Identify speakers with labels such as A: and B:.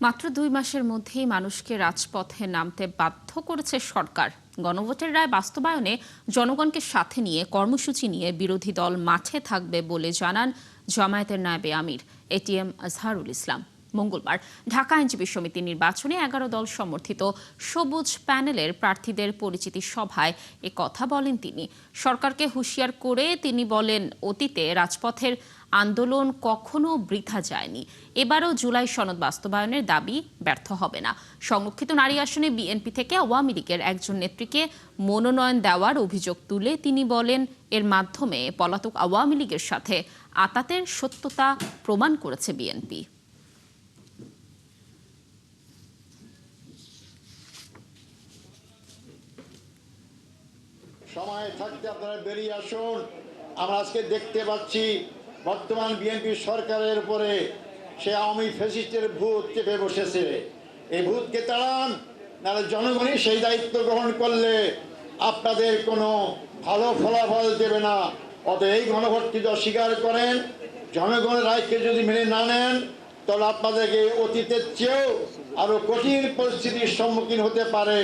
A: মাত্র ২ মাসের মধ্যেই মানুষকে রাজপথে নামতে বাধ্য করেছে সরকার। গণভোটের রায় বাস্তবায়নে জনগণকে সাথে নিয়ে কর্মসূচি নিয়ে বিরোধী দল মাঠে থাকবে বলে জানান জামায়াতের নায়েবে আমির এটিএম আজহারুল ইসলাম। মঙ্গলবার ঢাকা আইনজীবী সমিতি নির্বাচনে ১১ দল সমর্থিত সবুজ প্যানেলের প্রার্থীদের পরিচিতি সভায় এ কথা বলেন তিনি। সরকারকে হুঁশিয়ার করে তিনি বলেন, অতীতে রাজপথের আন্দোলন কখনো বৃথা যায়নি। এবারও জুলাই সনদ বাস্তবায়নের দাবি ব্যর্থ হবে না। সংরক্ষিত নারী আসনে বিএনপি থেকে আওয়ামী লীগের একজন নেত্রীকে মনোনয়ন দেওয়ার অভিযোগ তুলে তিনি বলেন, এর মাধ্যমে পলাতক আওয়ামী লীগের সাথে আতাতের সত্যতা প্রমাণ করেছে বিএনপি।
B: সময় থাকতে আপনারা বেরিয়ে আসুন। আমরা আজকে দেখতে পাচ্ছি বর্তমান বিএনপি সরকারের উপরে সে আওয়ামী ফ্যাসিস্টের ভূত চেপে বসেছে। এই ভূতকে তাড়ান, নাহলে জনগণই সেই দায়িত্ব গ্রহণ করলে আপনাদের কোনো ভালো ফলাফল দেবে না। অতএব এই গণভোটটি অস্বীকার করেন, জনগণের রায়কে যদি মেনে না নেন, তাহলে আপনাদেরকে অতীতের চেয়েও আরো কঠিন পরিস্থিতির সম্মুখীন হতে পারে।